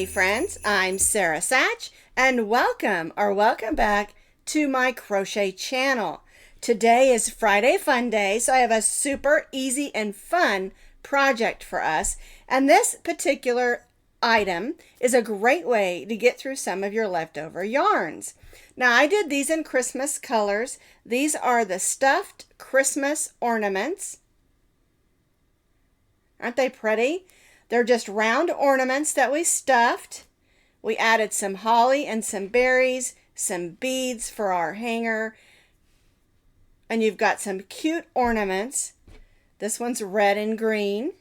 shiny friends, I'm Sara Sach, and welcome back to my crochet channel. Today is Friday Fun Day, so I have a super easy and fun project for us, and this particular item is a great way to get through some of your leftover yarns. Now, I did these in Christmas colors. These are the Stuffed Christmas Ornaments. Aren't they pretty? They're just round ornaments that we stuffed. We added some holly and some berries, some beads for our hanger. And you've got some cute ornaments. This one's red and green.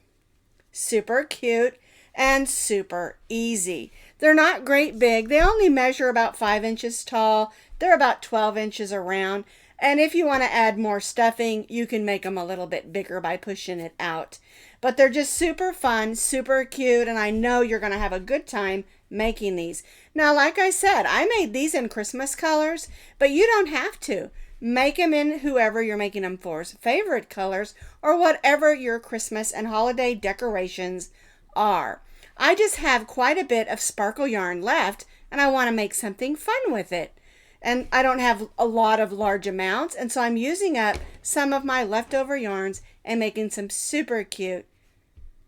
Super cute and super easy. They're not great big. They only measure about 5 inches tall. They're about 12 inches around. And if you want to add more stuffing, you can make them a little bit bigger by pushing it out. But they're just super fun, super cute, and I know you're going to have a good time making these. Now, like I said, I made these in Christmas colors, but you don't have to. Make them in whoever you're making them for's favorite colors or whatever your Christmas and holiday decorations are. I just have quite a bit of sparkle yarn left, and I want to make something fun with it. And I don't have a lot of large amounts, and so I'm using up some of my leftover yarns and making some super cute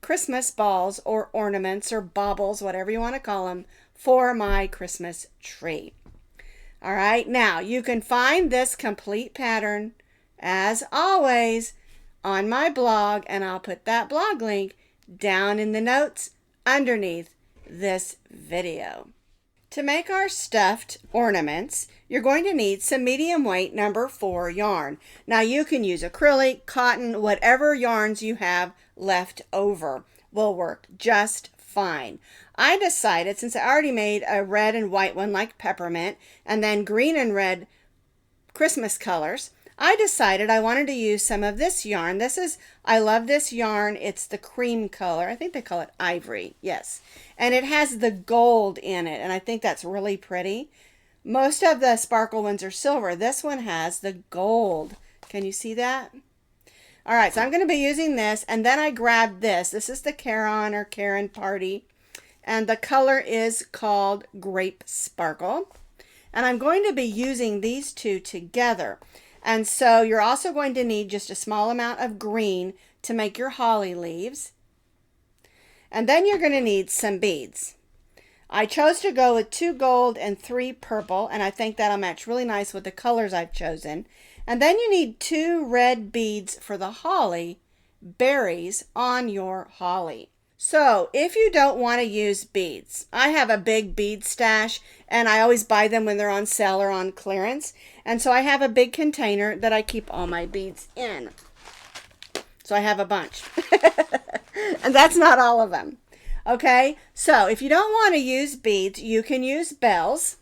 Christmas balls or ornaments or baubles, whatever you want to call them, for my Christmas tree. All right, now you can find this complete pattern, as always, on my blog, and I'll put that blog link down in the notes underneath this video. To make our stuffed ornaments, you're going to need some medium weight number 4 yarn. Now you can use acrylic, cotton, whatever yarns you have left over will work just fine. I decided, since I already made a red and white one like peppermint, and then green and red Christmas colors, I decided I wanted to use some of this yarn. I love this yarn. It's the cream color. I think they call it ivory. Yes. And it has the gold in it, and I think that's really pretty. Most of the sparkle ones are silver. This one has the gold. Can you see that? All right, so I'm going to be using this, and then I grabbed this. This is the Caron or Karen Party, and the color is called Grape Sparkle. And I'm going to be using these two together. And so you're also going to need just a small amount of green to make your holly leaves. And then you're going to need some beads. I chose to go with 2 gold and 3 purple, and I think that'll match really nice with the colors I've chosen. And then you need 2 red beads for the holly berries on your holly. So if you don't want to use beads, I have a big bead stash, and I always buy them when they're on sale or on clearance. And so I have a big container that I keep all my beads in. So I have a bunch. And that's not all of them. Okay, so if you don't want to use beads, you can use bells.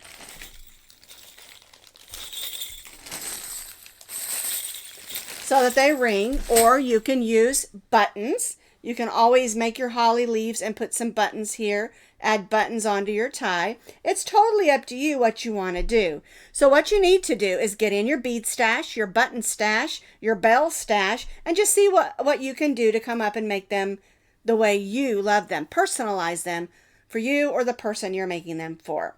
So that they ring, or you can use buttons. You can always make your holly leaves and put some buttons here, add buttons onto your tie. It's totally up to you what you want to do. So what you need to do is get in your bead stash, your button stash, your bell stash, and just see what you can do to come up and make them the way you love them. Personalize them for you or the person you're making them for.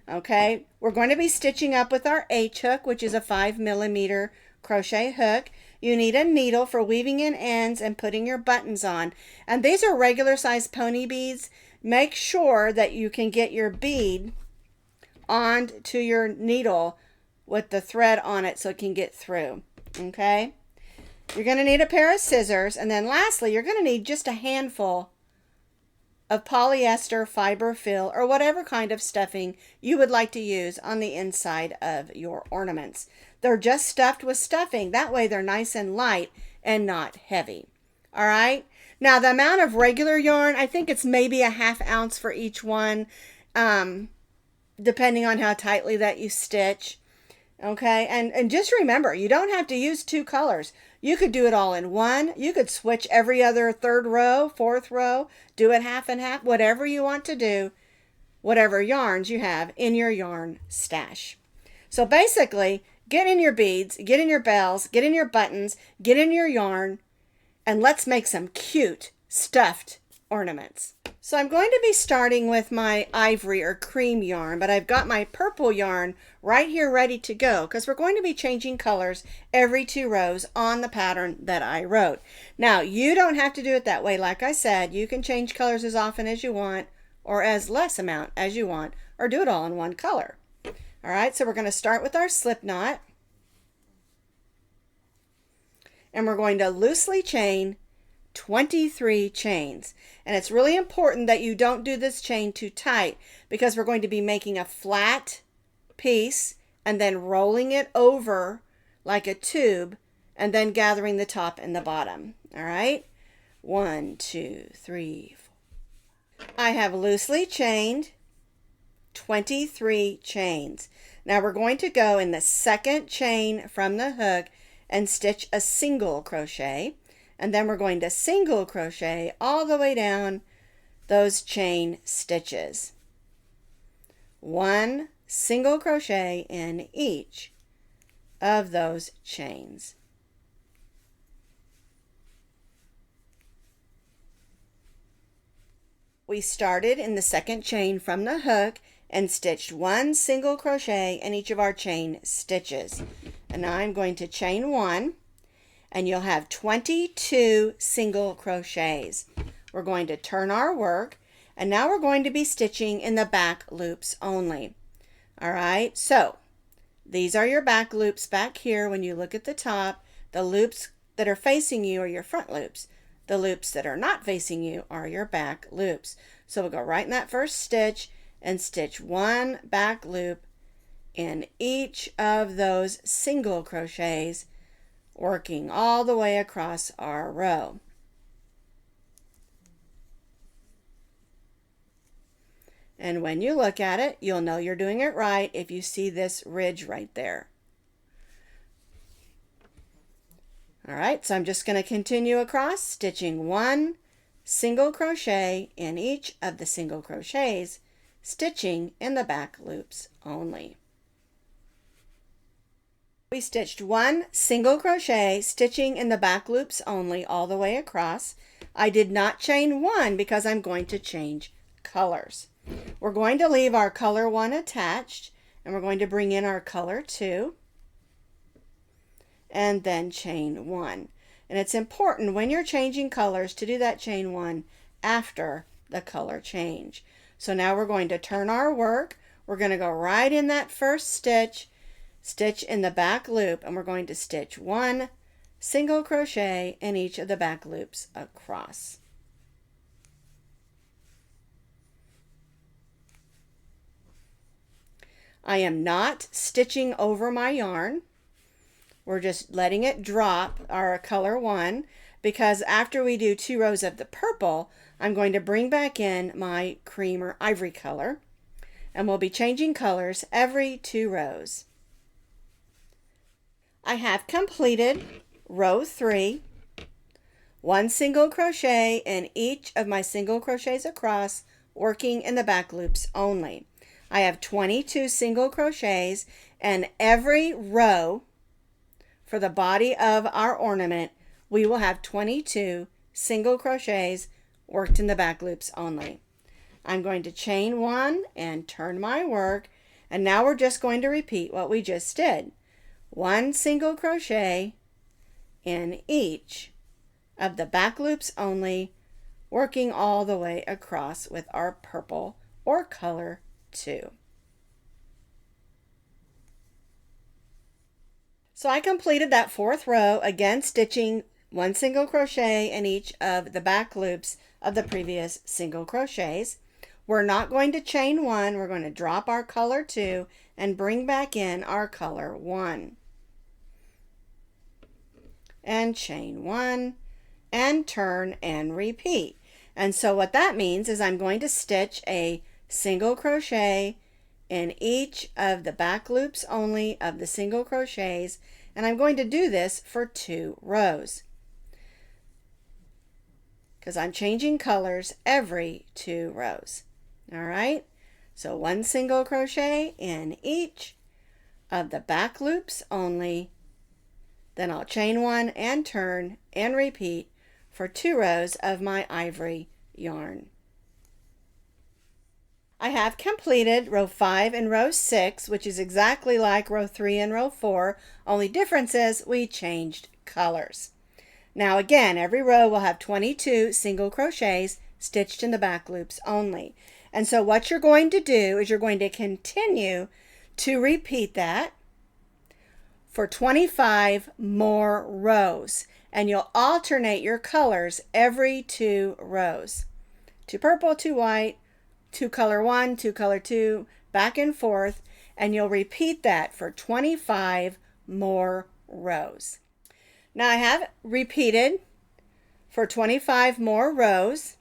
Okay, we're going to be stitching up with our H hook, which is a 5mm crochet hook. You need a needle for weaving in ends and putting your buttons on. And these are regular size pony beads. Make sure that you can get your bead onto your needle with the thread on it so it can get through. Okay? You're going to need a pair of scissors. And then lastly, you're going to need just a handful of polyester fiber fill or whatever kind of stuffing you would like to use on the inside of your ornaments. They're just stuffed with stuffing. That way they're nice and light and not heavy. All right. Now the amount of regular yarn, I think it's maybe a 1/2 ounce for each one, depending on how tightly that you stitch. Okay. And just remember, you don't have to use 2 colors. You could do it all in one. You could switch every other 3rd row, 4th row, do it 1/2 and 1/2, whatever you want to do, whatever yarns you have in your yarn stash. So basically, get in your beads, get in your bells, get in your buttons, get in your yarn, and let's make some cute stuffed ornaments. So I'm going to be starting with my ivory or cream yarn, but I've got my purple yarn right here ready to go because we're going to be changing colors every 2 rows on the pattern that I wrote. Now, you don't have to do it that way. Like I said, you can change colors as often as you want or as less amount as you want, or do it all in one color. All right, so we're going to start with our slip knot, and we're going to loosely chain 23 chains. And it's really important that you don't do this chain too tight because we're going to be making a flat piece and then rolling it over like a tube and then gathering the top and the bottom. All right, 1, 2, 3, 4. I have loosely chained 23 chains. Now we're going to go in the second chain from the hook and stitch a single crochet. And then we're going to single crochet all the way down those chain stitches. 1 single crochet in each of those chains. We started in the second chain from the hook and stitched 1 single crochet in each of our chain stitches. And now I'm going to chain 1. And you'll have 22 single crochets. We're going to turn our work, and now we're going to be stitching in the back loops only. All right, so these are your back loops back here. When you look at the top, the loops that are facing you are your front loops. The loops that are not facing you are your back loops. So we'll go right in that first stitch and stitch 1 back loop in each of those single crochets, working all the way across our row. And when you look at it, you'll know you're doing it right if you see this ridge right there. All right, so I'm just going to continue across, stitching 1 single crochet in each of the single crochets, stitching in the back loops only. We stitched 1 single crochet, stitching in the back loops only all the way across. I did not chain 1 because I'm going to change colors. We're going to leave our color 1 attached, and we're going to bring in our color 2 and then chain 1. And it's important when you're changing colors to do that chain 1 after the color change. So now we're going to turn our work. We're going to go right in that first stitch, stitch in the back loop, and we're going to stitch 1 single crochet in each of the back loops across. I am not stitching over my yarn. We're just letting it drop our color 1 because after we do 2 rows of the purple, I'm going to bring back in my cream or ivory color, and we'll be changing colors every 2 rows. I have completed row 3, 1 single crochet in each of my single crochets across, working in the back loops only. I have 22 single crochets, and every row for the body of our ornament, we will have 22 single crochets worked in the back loops only. I'm going to chain 1 and turn my work, and now we're just going to repeat what we just did. 1 single crochet in each of the back loops only, working all the way across with our purple or color 2. So I completed that 4th row, again stitching 1 single crochet in each of the back loops of the previous single crochets. We're not going to chain 1, we're going to drop our color 2 and bring back in our color 1. And chain 1 and turn and repeat. And so what that means is I'm going to stitch a single crochet in each of the back loops only of the single crochets, and I'm going to do this for 2 rows because I'm changing colors every 2 rows. All right, so 1 single crochet in each of the back loops only, then I'll chain 1 and turn and repeat for 2 rows of my ivory yarn. I have completed row 5 and row 6, which is exactly like row 3 and row 4. Only difference is we changed colors. Now again, every row will have 22 single crochets stitched in the back loops only. And so what you're going to do is you're going to continue to repeat that for 25 more rows. And you'll alternate your colors every 2 rows. 2 purple, 2 white, 2 color 1, 2 color 2, back and forth, and you'll repeat that for 25 more rows. Now I have repeated for 25 more rows,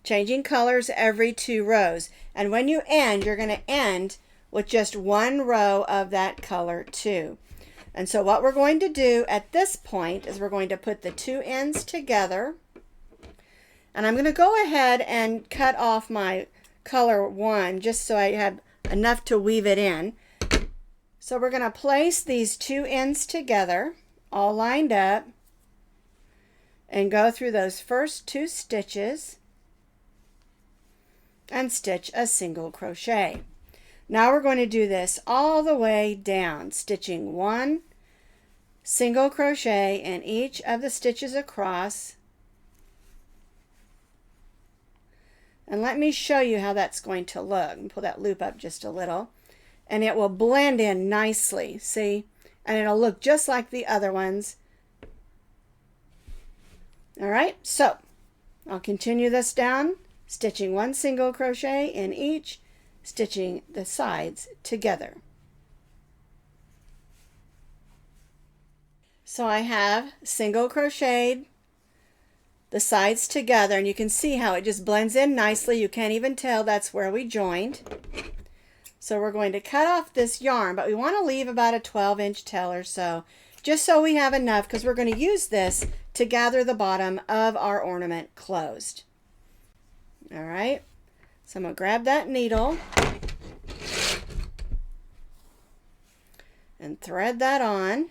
changing colors every 2 rows. And when you end, you're going to end with just 1 row of that color 2. And so what we're going to do at this point is we're going to put the 2 ends together. And I'm going to go ahead and cut off my color 1 just so I have enough to weave it in. So we're going to place these 2 ends together, all lined up, and go through those first 2 stitches and stitch a single crochet. Now we're going to do this all the way down, stitching 1 single crochet in each of the stitches across. And let me show you how that's going to look. Pull that loop up just a little. And it will blend in nicely, see? And it'll look just like the other ones. All right, so I'll continue this down, stitching 1 single crochet in each, stitching the sides together. So I have single crocheted the sides together, and you can see how it just blends in nicely. You can't even tell that's where we joined. So we're going to cut off this yarn, but we want to leave about a 12-inch tail or so, just so we have enough, because we're going to use this to gather the bottom of our ornament closed. All right, so I'm going to grab that needle and thread that on.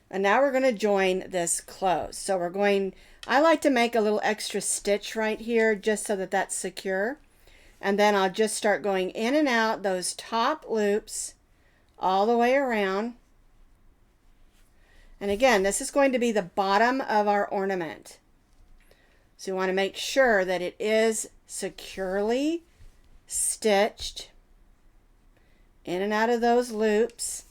And now we're going to join this close. So we're going, I like to make a little extra stitch right here just so that that's secure. And then I'll just start going in and out those top loops all the way around. And again, this is going to be the bottom of our ornament. So you want to make sure that it is securely stitched in and out of those loops.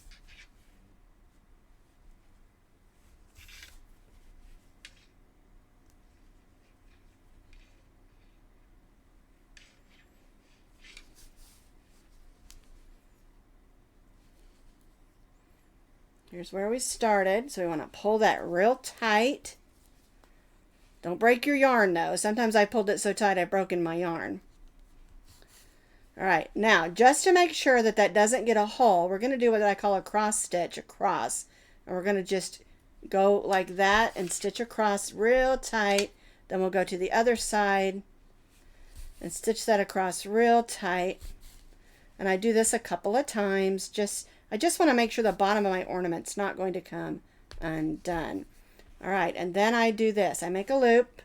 Here's where we started, so we want to pull that real tight. Don't break your yarn though. Sometimes I pulled it so tight I've broken my yarn. All right, now just to make sure that that doesn't get a hole, we're going to do what I call a cross stitch across. And we're going to just go like that and stitch across real tight. Then we'll go to the other side and stitch that across real tight. And I do this a couple of times. I just want to make sure the bottom of my ornament's not going to come undone. All right, and then I do this. I make a loop,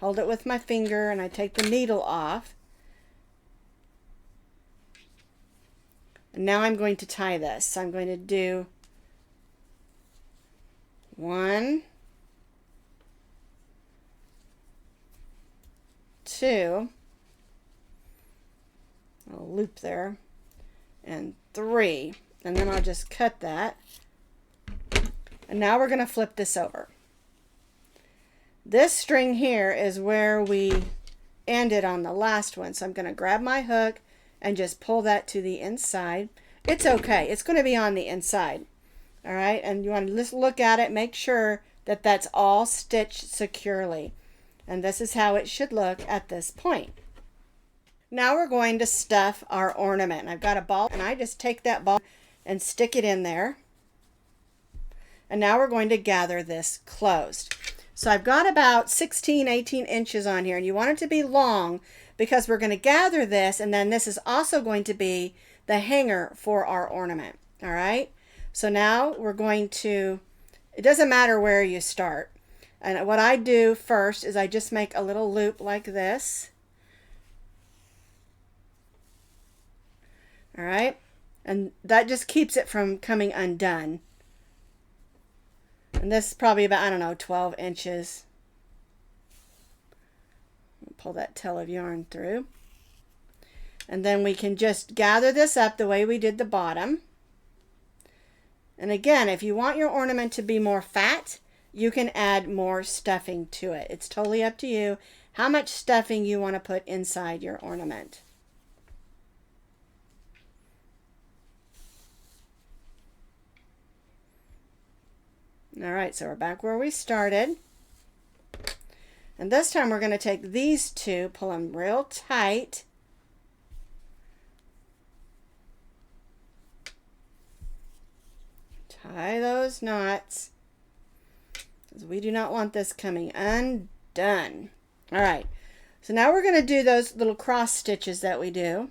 hold it with my finger, and I take the needle off. And now I'm going to tie this. So I'm going to do 1, 2, a loop there, and 3, and then I'll just cut that. And now we're going to flip this over. This string here is where we ended on the last one, so I'm going to grab my hook and just pull that to the inside. It's okay, it's going to be on the inside. All right, and you want to just look at it, make sure that that's all stitched securely. And this is how it should look at this point. Now we're going to stuff our ornament. I've got a ball, and I just take that ball and stick it in there. And now we're going to gather this closed. So I've got about 16, 18 inches on here, and you want it to be long because we're going to gather this, and then this is also going to be the hanger for our ornament. All right, so now we're going to, it doesn't matter where you start. And what I do first is I just make a little loop like this. All right, and that just keeps it from coming undone. And this is probably about, I don't know, 12 inches. Pull that tail of yarn through. And then we can just gather this up the way we did the bottom. And again, if you want your ornament to be more fat, you can add more stuffing to it. It's totally up to you how much stuffing you want to put inside your ornament. All right, so we're back where we started. And this time we're going to take these two, pull them real tight. Tie those knots, because we do not want this coming undone. All right, so now we're going to do those little cross stitches that we do,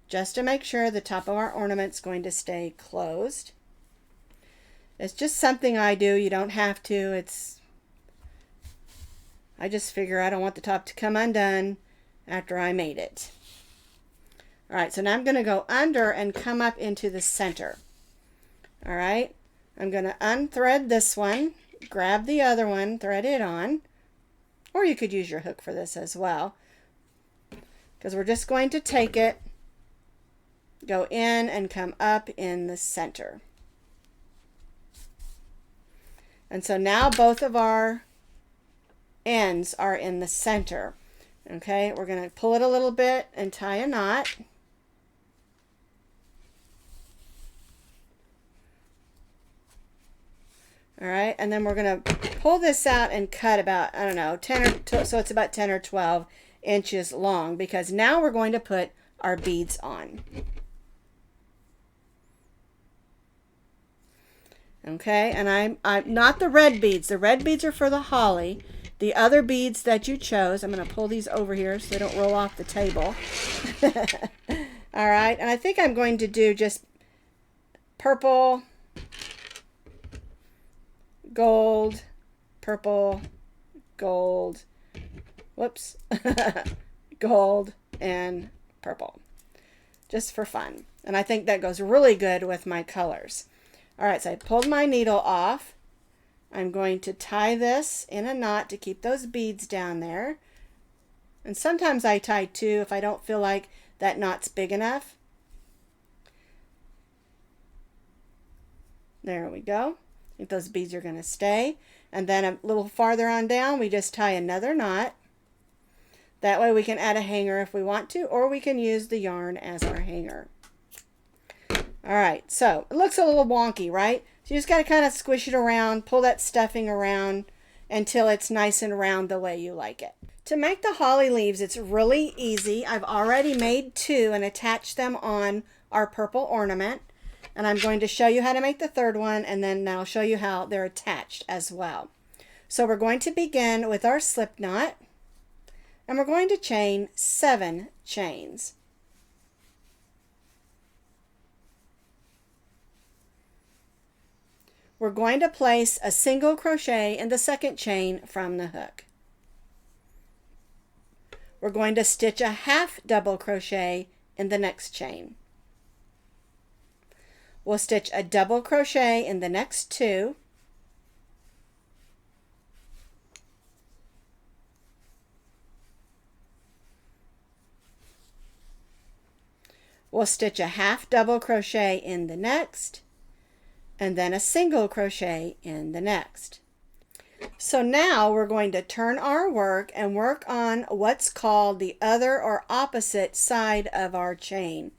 just to make sure the top of our ornament's going to stay closed. It's just something I do. You don't have to. I just figure I don't want the top to come undone after I made it. All right, so now I'm going to go under and come up into the center. All right, I'm going to unthread this one, grab the other one, thread it on, or you could use your hook for this as well, because we're just going to take it, go in and come up in the center. And so now both of our ends are in the center. Okay, we're going to pull it a little bit and tie a knot. All right, and then we're going to pull this out and cut about, I don't know, 10 or so it's about 10 or 12 inches long, because now we're going to put our beads on. Okay, and I'm not the red beads. The red beads are for the holly. The other beads that you chose, I'm going to pull these over here so they don't roll off the table. All right, and I think I'm going to do just purple, gold, purple, gold, whoops, gold, and purple, just for fun. And I think that goes really good with my colors. All right, so I pulled my needle off. I'm going to tie this in a knot to keep those beads down there. And sometimes I tie two if I don't feel like that knot's big enough. There we go. I think those beads are going to stay. And then a little farther on down, we just tie another knot. That way we can add a hanger if we want to, or we can use the yarn as our hanger. All right, so it looks a little wonky, right? So you just got to kind of squish it around, pull that stuffing around until it's nice and round the way you like it. To make the holly leaves, it's really easy. I've already made two and attached them on our purple ornament. And I'm going to show you how to make the third one, and then I'll show you how they're attached as well. So we're going to begin with our slip knot, and we're going to chain 7 chains. We're going to place a single crochet in the second chain from the hook. We're going to stitch a half double crochet in the next chain. We'll stitch a double crochet in the next 2. We'll stitch a half double crochet in the next, and then a single crochet in the next. So now we're going to turn our work and work on what's called the other or opposite side of our chain.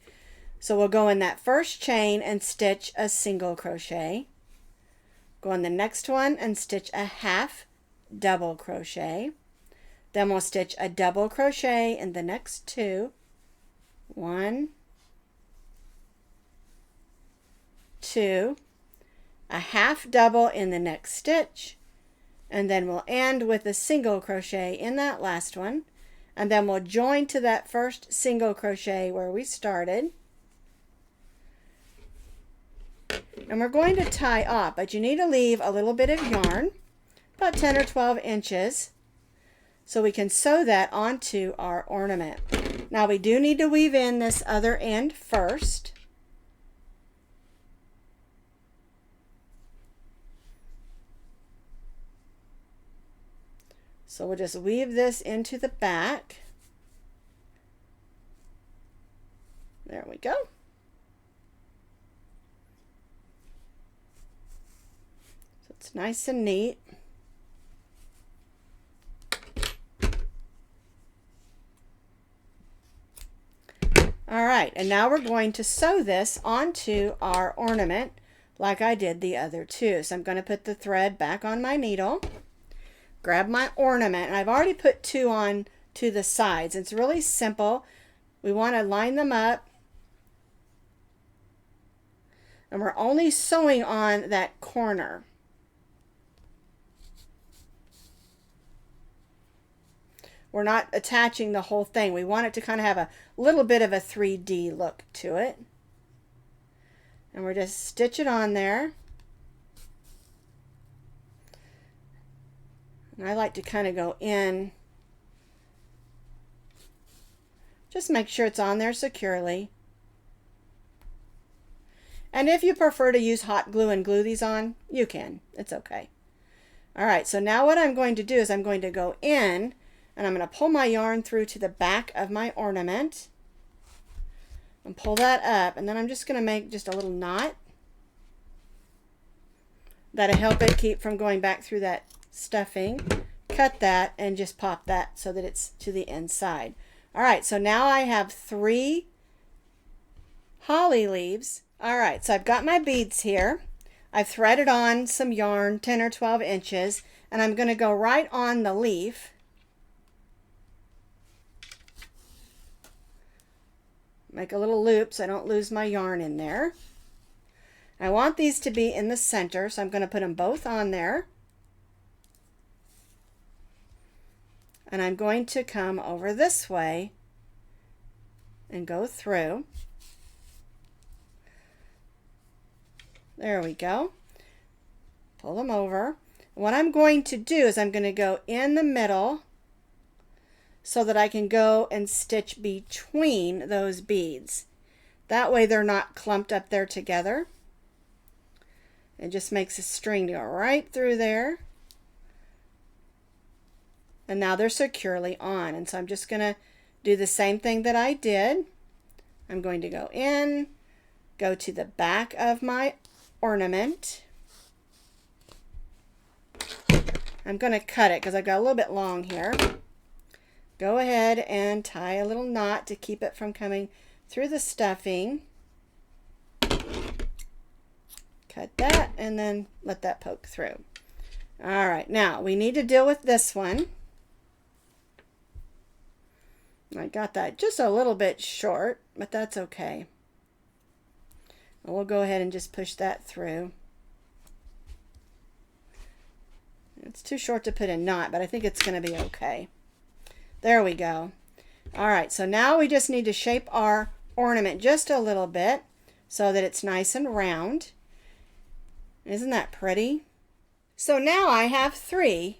So we'll go in that first chain and stitch a single crochet. Go in the next one and stitch a half double crochet. Then we'll stitch a double crochet in the next 2. 1, 2, a half double in the next stitch, and then we'll end with a single crochet in that last one, and then we'll join to that first single crochet where we started. And we're going to tie off, but you need to leave a little bit of yarn, about 10 or 12 inches, so we can sew that onto our ornament. Now we do need to weave in this other end first. So we'll just weave this into the back. There we go. So it's nice and neat. All right, and now we're going to sew this onto our ornament like I did the other two. So I'm going to put the thread back on my needle, grab my ornament, and I've already put two on to the sides. It's really simple. We want to line them up, and we're only sewing on that corner. We're not attaching the whole thing. We want it to kind of have a little bit of a 3D look to it. And we're just stitch it on there. And I like to kind of go in. Just make sure it's on there securely. And if you prefer to use hot glue and glue these on, you can. It's okay. All right, so now what I'm going to do is I'm going to go in, and I'm going to pull my yarn through to the back of my ornament and pull that up, and then I'm just going to make just a little knot. That'll help it keep from going back through that stuffing. Cut that and just pop that so that it's to the inside. All right, so now I have 3 holly leaves. All right, so I've got my beads here. I've threaded on some yarn, 10 or 12 inches, and I'm going to go right on the leaf. Make a little loop so I don't lose my yarn in there. I want these to be in the center, so I'm going to put them both on there. And I'm going to come over this way and go through. There we go. Pull them over. What I'm going to do is I'm going to go in the middle so that I can go and stitch between those beads. That way they're not clumped up there together. It just makes a string to go right through there. And now they're securely on. And so I'm just going to do the same thing that I did. I'm going to go in, go to the back of my ornament. I'm going to cut it because I've got a little bit long here. Go ahead and tie a little knot to keep it from coming through the stuffing. Cut that and then let that poke through. All right, now we need to deal with this one. I got that just a little bit short, but that's okay. We'll go ahead and just push that through. It's too short to put a knot, but I think it's going to be okay. There we go. All right, so now we just need to shape our ornament just a little bit so that it's nice and round. Isn't that pretty? So now I have 3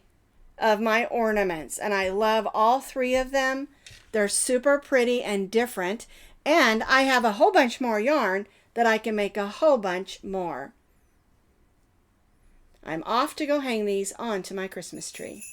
of my ornaments, and I love all 3 of them. They're super pretty and different, and I have a whole bunch more yarn that I can make a whole bunch more. I'm off to go hang these onto my Christmas tree.